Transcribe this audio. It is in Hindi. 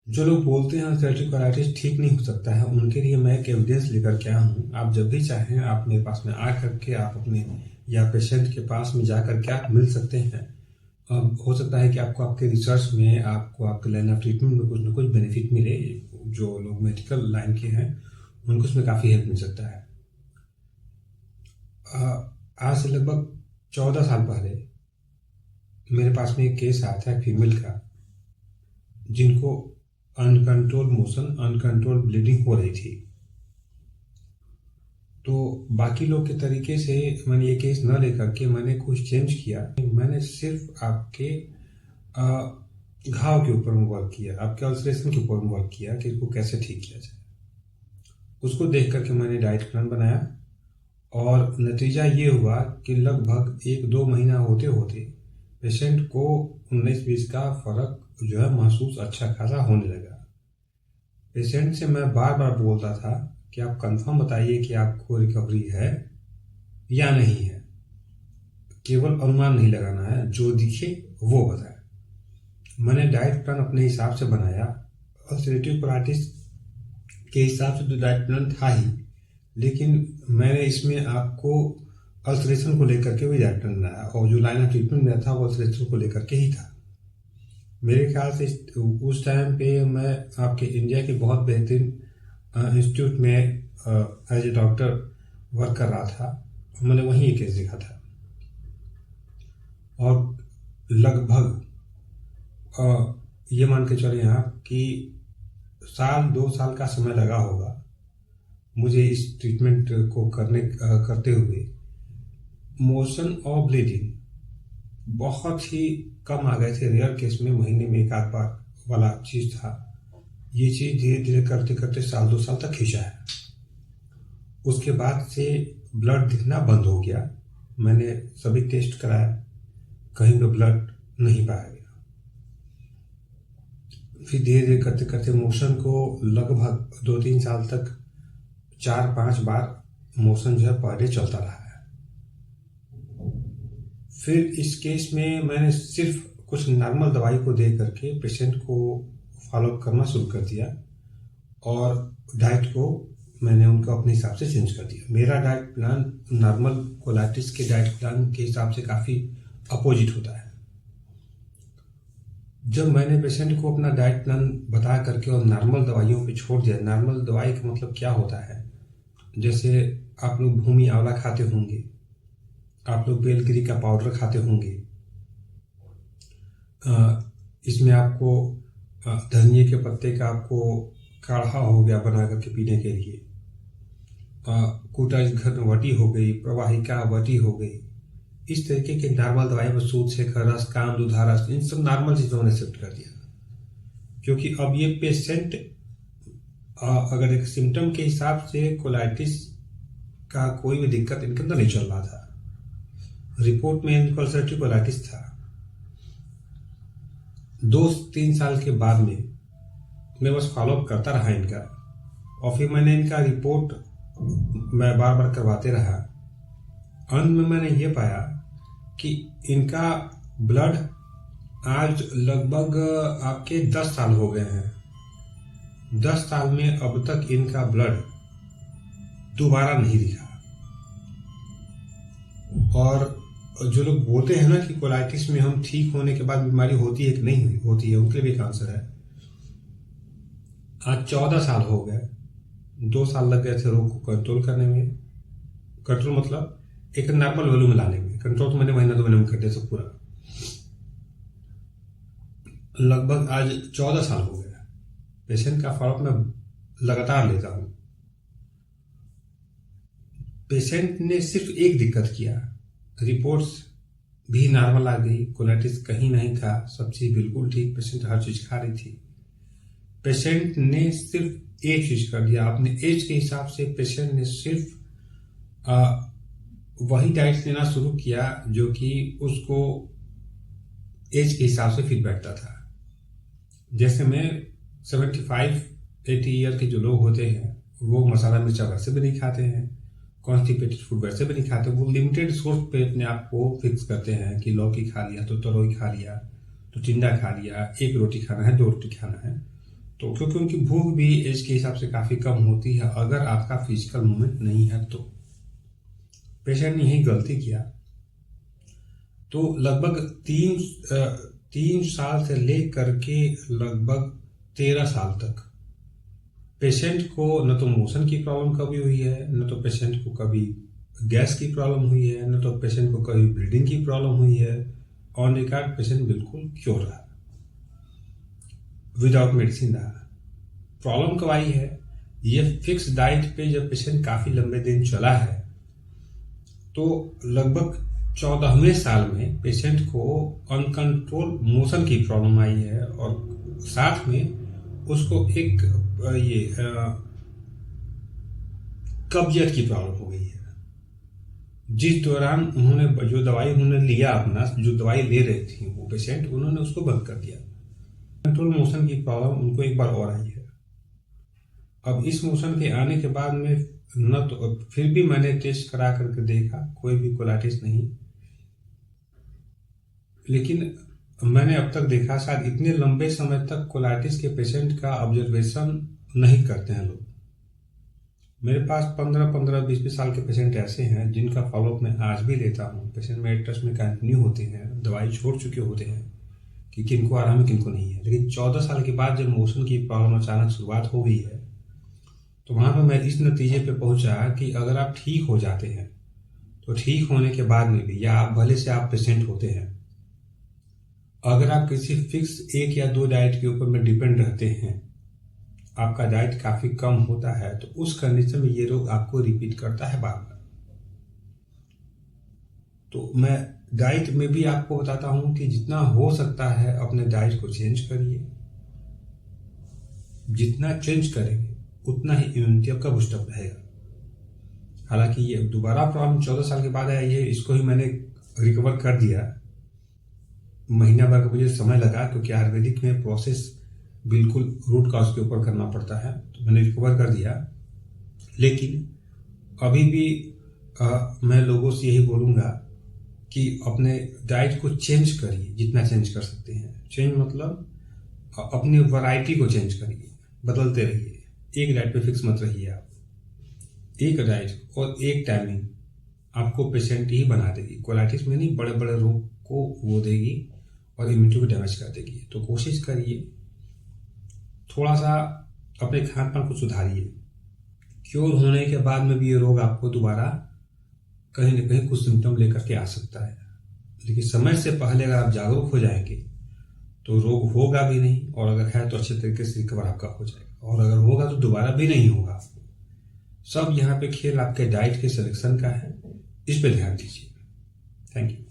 जो लोग बोलते हैं अल्सरेटिव कोलाइटिस ठीक नहीं हो सकता है, उनके लिए मैं एक एविडेंस लेकर के आया हूँ। आप जब भी चाहें आप मेरे पास में आ करके आप अपने या पेशेंट के पास में जा करके आप मिल सकते हैं। हो सकता है कि आपको आपके रिसर्च में आपको आपके लाइन ऑफ ट्रीटमेंट में कुछ ना कुछ बेनिफिट मिले। जो लोग मेडिकल लाइन के हैं उनको उसमें काफ़ी हेल्प मिल सकता है। आज से लगभग 14 साल पहले मेरे पास में एक केस आया था, एक फीमेल का, जिनको अनकंट्रोल मोशन, अनकंट्रोल ब्लीडिंग हो रही थी। तो बाकी लोग के तरीके से मैंने ये केस न लेकर के मैंने कुछ चेंज किया। मैंने सिर्फ आपके घाव के ऊपर वर्क किया, आपके अल्सरेशन के ऊपर वर्क किया कि इसको कैसे ठीक किया जाए। उसको देख करके मैंने डाइट प्लान बनाया और नतीजा ये हुआ कि लगभग 1-2 महीना होते होते पेशेंट को 19-20 का फर्क जो है महसूस अच्छा खासा होने लगा। पेशेंट से मैं बार बार बोलता था कि आप कंफर्म बताइए कि आपको रिकवरी है या नहीं है, केवल अनुमान नहीं लगाना है, जो दिखे वो बताए। मैंने डाइट प्लान अपने हिसाब से बनाया। अल्सरेटिव कोलाइटिस के हिसाब से तो डाइट प्लान था ही, लेकिन मैंने इसमें आपको अल्सरेशन को लेकर के भी डाइट प्लान बनाया और जो लाइन ऑफ ट्रीटमेंट मेरा था वो अल्सरेशन को लेकर के ही था। मेरे ख्याल से उस टाइम पे मैं आपके इंडिया के बहुत बेहतरीन इंस्टीट्यूट में एज ए डॉक्टर वर्क कर रहा था। मैंने वहीं एक केस देखा था और लगभग ये मान के चले आप कि 1-2 साल का समय लगा होगा मुझे इस ट्रीटमेंट को करते हुए। मोशन और ब्लीडिंग बहुत ही कम आ गए थे, रेयर केस में महीने में 1-8 बार वाला चीज़ था। ये चीज़ धीरे धीरे करते करते 1-2 साल तक खींचा है। उसके बाद से ब्लड दिखना बंद हो गया। मैंने सभी टेस्ट कराया, कहीं पे ब्लड नहीं पाया गया। फिर धीरे धीरे करते करते मोशन को लगभग 2-3 साल तक 4-5 बार मोशन जो है पर डे चलता रहा है। फिर इस केस में मैंने सिर्फ कुछ नॉर्मल दवाई को दे करके पेशेंट को फॉलोअप करना शुरू कर दिया और डाइट को मैंने उनका अपने हिसाब से चेंज कर दिया। मेरा डाइट प्लान नॉर्मल कोलाइटिस के डाइट प्लान के हिसाब से काफ़ी अपोजिट होता है। जब मैंने पेशेंट को अपना डाइट प्लान बता करके और नॉर्मल दवाइयों पे छोड़ दिया। नॉर्मल दवाई का मतलब क्या होता है, जैसे आप लोग भूमि आंवला खाते होंगे, आप लोग बेलगिरी का पाउडर खाते होंगे, इसमें आपको धनिए के पत्ते का आपको काढ़ा हो गया बना करके पीने के लिए, कूटाघन वटी हो गई, प्रवाहिका वटी हो गई, इस तरीके के नॉर्मल दवाई में सूद से रस, काम दूधा रस, इन सब नॉर्मल चीज़ों ने शिफ्ट कर दिया। क्योंकि अब ये पेशेंट अगर एक सिम्टम के हिसाब से कोलाइटिस का कोई भी दिक्कत इनके अंदर नहीं चल रहा था। रिपोर्ट में इनको अल्सरेटिव कोलाइटिस था। 2-3 साल के बाद में मैं बस फॉलोअप करता रहा इनका और फिर मैंने इनका रिपोर्ट मैं बार बार करवाते रहा। अंत में मैंने ये पाया कि इनका ब्लड आज लगभग आपके 10 साल हो गए हैं। 10 साल में अब तक इनका ब्लड दोबारा नहीं दिखा। और जो लोग बोलते हैं ना कि कोलाइटिस में हम ठीक होने के बाद बीमारी होती है कि नहीं होती है, उनके लिए भी एक आंसर है। आज 14 साल हो गए, 2 साल लग गए थे रोग को कंट्रोल करने में। कंट्रोल मतलब एक नॉर्मल वैल्यू में लाने में। कंट्रोल तो मैंने महीना 2 महीने में कर दिया सब पूरा। लगभग आज 14 साल हो गया। पेशेंट का फॉलोअप मैं लगातार लेता हूँ। पेशेंट ने सिर्फ एक दिक्कत किया, रिपोर्ट्स भी नॉर्मल आ गई, कोलाइटिस कहीं नहीं था, सब चीज़ बिल्कुल ठीक, पेशेंट हर चीज़ खा रही थी। पेशेंट ने सिर्फ एक चीज़ कर दिया, अपने एज के हिसाब से पेशेंट ने सिर्फ वही डाइट लेना शुरू किया जो कि उसको एज के हिसाब से फिट बैठता था। जैसे में 75-80 ईयर के जो लोग होते हैं वो मसाला मिर्चा वैसे भी नहीं खाते हैं, कॉन्स्टिपेटेड फूड वैसे भी नहीं खाते। वो लिमिटेड सोर्स पे अपने आप को फिक्स करते हैं कि लौकी खा लिया तो तरोई खा लिया तो टिंडा खा लिया, 1 रोटी खाना है, 2 रोटी खाना है। तो क्योंकि उनकी भूख भी एज के हिसाब से काफ़ी कम होती है अगर आपका फिजिकल मूवमेंट नहीं है तो। पेशेंट ने यही गलती किया। तो लगभग 3 साल से लेकर के लगभग 13 साल तक पेशेंट को न तो मोशन की प्रॉब्लम कभी हुई है, न तो पेशेंट को कभी गैस की प्रॉब्लम हुई है, न तो पेशेंट को कभी ब्लीडिंग की प्रॉब्लम हुई है। ऑन रिकॉर्ड पेशेंट बिल्कुल क्योर रहा, विदाउट मेडिसिन रहा। प्रॉब्लम कब आई है? ये फिक्स डाइट पे जब पेशेंट काफी लंबे दिन चला है तो लगभग 14वें साल में पेशेंट को अनकंट्रोल मोशन की प्रॉब्लम आई है और साथ में उसको एक कब्जियत की प्रॉब्लम हो गई है। जिस दौरान उन्होंने जो दवाई उन्होंने लिया, अपना जो दवाई ले रही थी वो पेशेंट, उन्होंने उसको बंद कर दिया। कंट्रोल मोशन की प्रॉब्लम उनको एक बार और आई है। अब इस मोशन के आने के बाद में न तो फिर भी मैंने टेस्ट करा करके देखा, कोई भी कोलाइटिस नहीं। लेकिन मैंने अब तक देखा शायद इतने लंबे समय तक कोलाइटिस के पेशेंट का ऑब्जर्वेशन नहीं करते हैं लोग। मेरे पास 15-20 साल के पेशेंट ऐसे हैं जिनका फॉलोअप मैं आज भी लेता हूँ। पेशेंट मेरे ट्रस्ट में कंटिन्यू होते हैं, दवाई छोड़ चुके होते हैं कि किनको आराम है किनको नहीं है। लेकिन 14 साल के बाद जब मोशन की प्रॉब्लम अचानक शुरुआत हो गई है तो वहां पर मैं इस नतीजे पे पहुंचा कि अगर आप ठीक हो जाते हैं तो ठीक होने के बाद में भी, या आप भले से आप पेशेंट होते हैं, अगर आप किसी फिक्स 1 या 2 डाइट के ऊपर में डिपेंड रहते हैं, आपका डाइट काफी कम होता है, तो उस कंडीशन में ये रोग आपको रिपीट करता है बार बार। तो मैं डाइट में भी आपको बताता हूं कि जितना हो सकता है अपने डाइट को चेंज करिए। जितना चेंज करेंगे उतना ही इम्यूनिटी आपका बूस्टअप रहेगा। हालांकि ये दोबारा प्रॉब्लम 14 साल के बाद आई है, इसको ही मैंने रिकवर कर दिया। महीना भर का मुझे समय लगा क्योंकि आयुर्वेदिक में प्रोसेस बिल्कुल रूट कॉज के ऊपर करना पड़ता है, तो मैंने रिकवर कर दिया। लेकिन अभी भी मैं लोगों से यही बोलूँगा कि अपने डाइट को चेंज करिए जितना चेंज कर सकते हैं। चेंज मतलब अपनी वैरायटी को चेंज करिए, बदलते रहिए। एक डाइट पे फिक्स मत रहिए आप। एक डाइट और एक टाइमिंग आपको पेशेंट ही बना देगी। कोलाइटिस में नहीं, बड़े बड़े रोग को वो देगी और इम्यूनिटी को डैमेज कर देगी। तो कोशिश करिए थोड़ा सा अपने खान पान को सुधारिए। क्योर होने के बाद में भी ये रोग आपको दोबारा कहीं ना कहीं कुछ सिम्टम लेकर के आ सकता है। लेकिन समय से पहले अगर आप जागरूक हो जाएंगे तो रोग होगा भी नहीं, और अगर है तो अच्छे तरीके से रिकवर आपका हो जाएगा, और अगर होगा तो दोबारा भी नहीं होगा। सब यहाँ पे खेल आपके डाइट के सिलेक्शन का है, इस पे ध्यान दीजिए। Thank you.